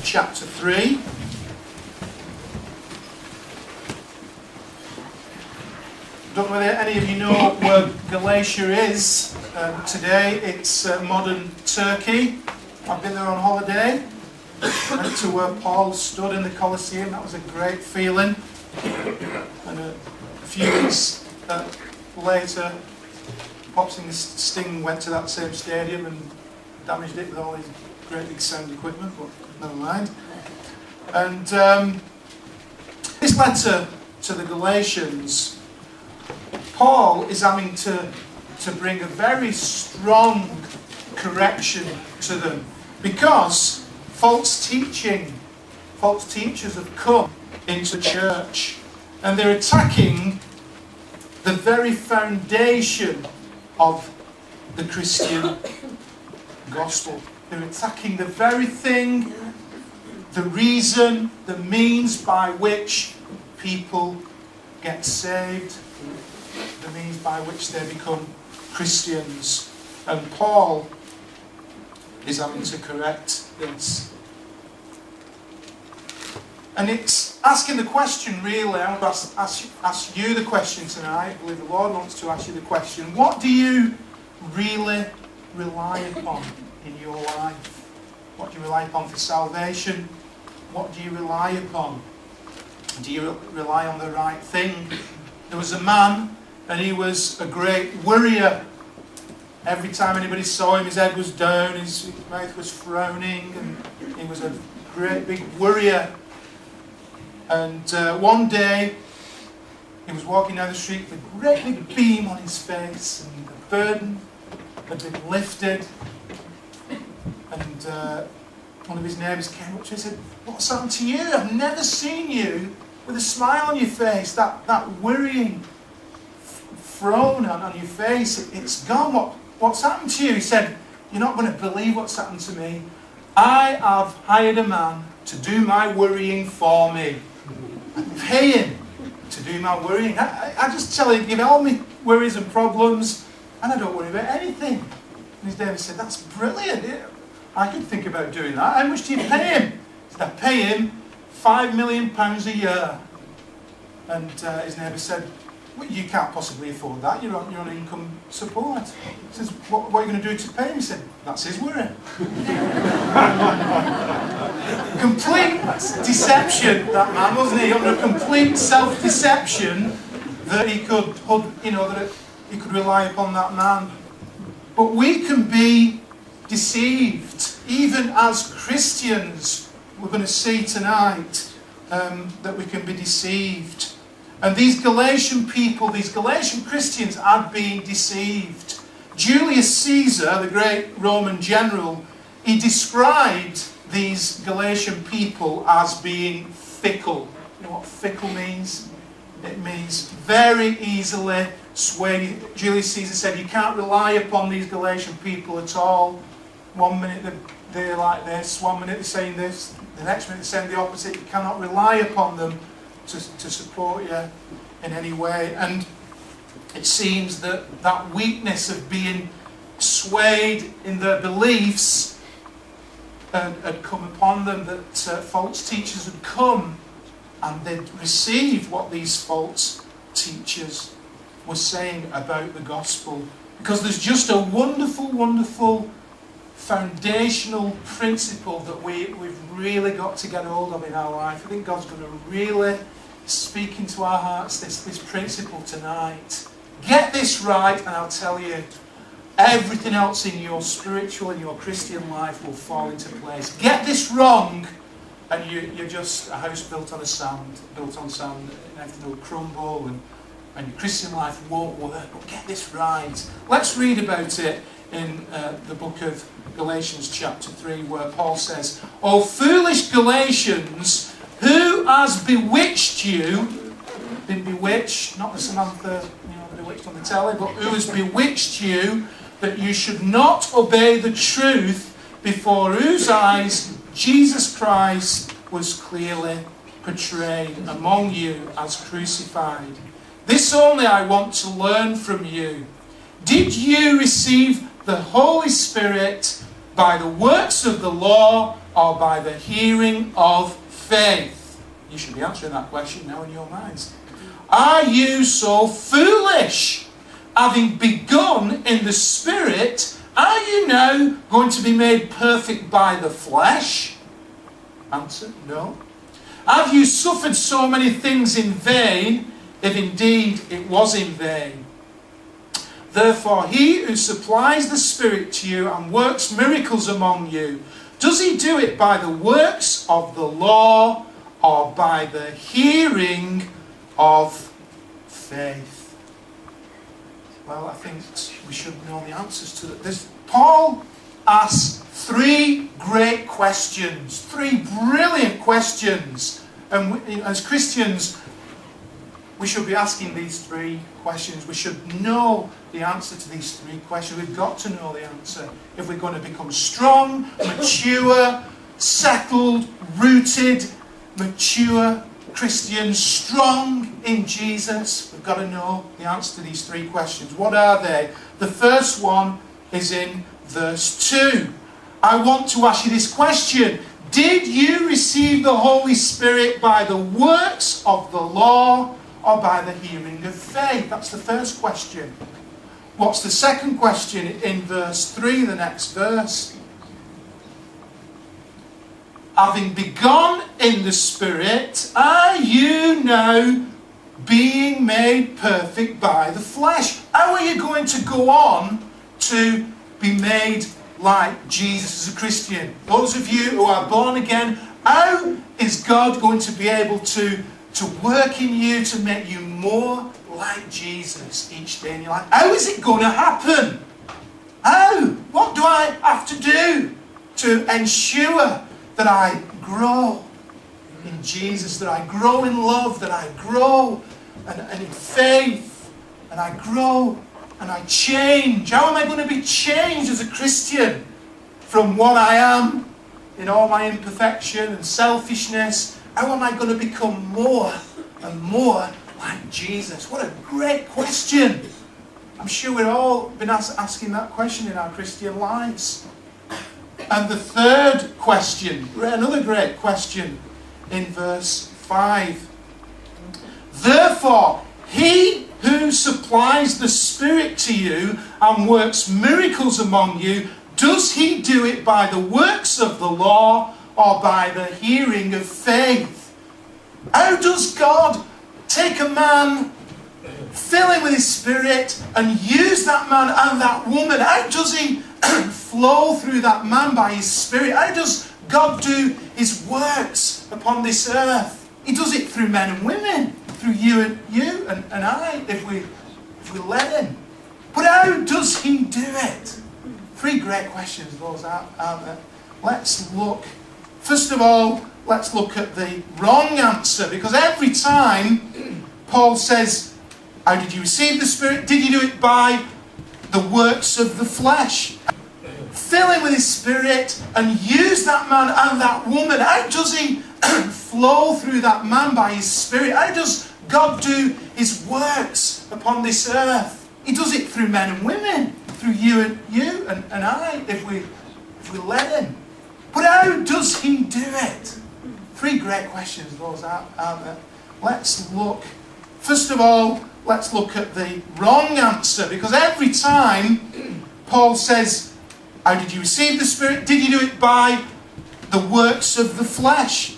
chapter 3. Don't know whether any of you know where Galatia is today. It's modern Turkey. I've been there on holiday. Went to where Paul stood in the Colosseum. That was a great feeling. And a few weeks later, Popsing Sting went to that same stadium and damaged it with all his great big sound equipment, but never mind. And this letter to the Galatians, Paul is having to bring a very strong correction to them because false teachers have come into the church and they're attacking the very foundation of the Christian gospel. They're attacking the very thing, the reason, the means by which people get saved, the means by which they become Christians. And Paul is having to correct this. And it's asking the question, really. I want to ask you the question tonight. I believe the Lord wants to ask you the question. What do you really rely upon in your life? What do you rely upon for salvation? What do you rely upon? Do you rely on the right thing? There was a man, and he was a great worrier. Every time anybody saw him, his head was down, his mouth was frowning, and he was a great big worrier. And one day, he was walking down the street with a great big beam on his face, and the burden had been lifted. And one of his neighbours came up to him and said, "What's happened to you? I've never seen you with a smile on your face, that worrying frown on your face, it's gone. What's happened to you?" He said, "You're not going to believe what's happened to me. I have hired a man to do my worrying for me. I pay him to do my worrying. I just tell him, give all my worries and problems, and I don't worry about anything." And his neighbour said, "That's brilliant. I could think about doing that. How much do you pay him?" He said, "I pay him £5 million a year." And his neighbour said, "Well, you can't possibly afford that. You're on income support." He says, what are you going to do to pay him?" He said, "That's his worry." Complete deception, that man, wasn't he? Under complete self-deception that he could, that he could rely upon that man. But we can be deceived, even as Christians. We're going to see tonight that we can be deceived. And these Galatian people, these Galatian Christians are being deceived. Julius Caesar, the great Roman general, he described these Galatian people as being fickle. You know what fickle means? It means very easily swayed. Julius Caesar said you can't rely upon these Galatian people at all. 1 minute they're like this, 1 minute they're saying this, the next minute they're saying the opposite. You cannot rely upon them to support you in any way. And it seems that weakness of being swayed in their beliefs had come upon them, that false teachers had come and they'd received what these false teachers were saying about the gospel. Because there's just a wonderful, wonderful foundational principle that we've really got to get hold of in our life. I think God's going to really speak into our hearts this principle tonight. Get this right, and I'll tell you, everything else in your spiritual and your Christian life will fall into place. Get this wrong, and you're just a house built on sand, and everything will crumble, and your Christian life won't work. But get this right. Let's read about it in the book of Galatians chapter 3, where Paul says, "O foolish Galatians, who has bewitched you?" Been bewitched, not the Samantha, bewitched on the telly, but who has bewitched you that you should not obey the truth, before whose eyes Jesus Christ was clearly portrayed among you as crucified. This only I want to learn from you. Did you receive the Holy Spirit by the works of the law or by the hearing of faith? You should be answering that question now in your minds. Are you so foolish? Having begun in the Spirit, are you now going to be made perfect by the flesh? Answer, no. Have you suffered so many things in vain, if indeed it was in vain? Therefore, he who supplies the Spirit to you and works miracles among you, does he do it by the works of the law or by the hearing of faith? Well, I think we should know the answers to this. Paul asks three great questions, three brilliant questions. And as Christians, we should be asking these three questions. We should know the answer to these three questions. We've got to know the answer if we're going to become strong, mature, settled, rooted, mature Christians, strong in Jesus. We've got to know the answer to these three questions. What are they? The first one is in verse 2. I want to ask you this question. Did you receive the Holy Spirit by the works of the law or by the hearing of faith? That's the first question. What's the second question in verse 3, the next verse? Having begun in the Spirit, are you now being made perfect by the flesh? How are you going to go on to be made like Jesus as a Christian? Those of you who are born again, how is God going to be able to work in you to make you more like Jesus each day in your life? How is it going to happen? How? What do I have to do to ensure that I grow in Jesus, that I grow in love, that I grow and in faith, and I grow and I change? How am I going to be changed as a Christian from what I am in all my imperfection and selfishness? How am I going to become more and more like Jesus? What a great question. I'm sure we've all been asking that question in our Christian lives. And the third question, another great question, in verse 5. Therefore, he who supplies the Spirit to you and works miracles among you, does he do it by the works of the law or by the hearing of faith? How does God take a man, fill him with his Spirit, and use that man and that woman? How does he flow through that man by his Spirit? How does God do his works upon this earth? He does it through men and women, through you and I, if we let him. But how does he do it? Three great questions, those aren't there? Let's look. First of all, let's look at the wrong answer, because every time Paul says, how did you receive the Spirit? Did you do it by the works of the flesh? Fill him with his Spirit and use that man and that woman. How does he flow through that man by his Spirit? How does God do his works upon this earth? He does it through men and women, through you and I, if we let him. But how does he do it? Three great questions, those aren't there? Let's look. First of all, let's look at the wrong answer, because every time Paul says, how did you receive the Spirit? Did you do it by the works of the flesh?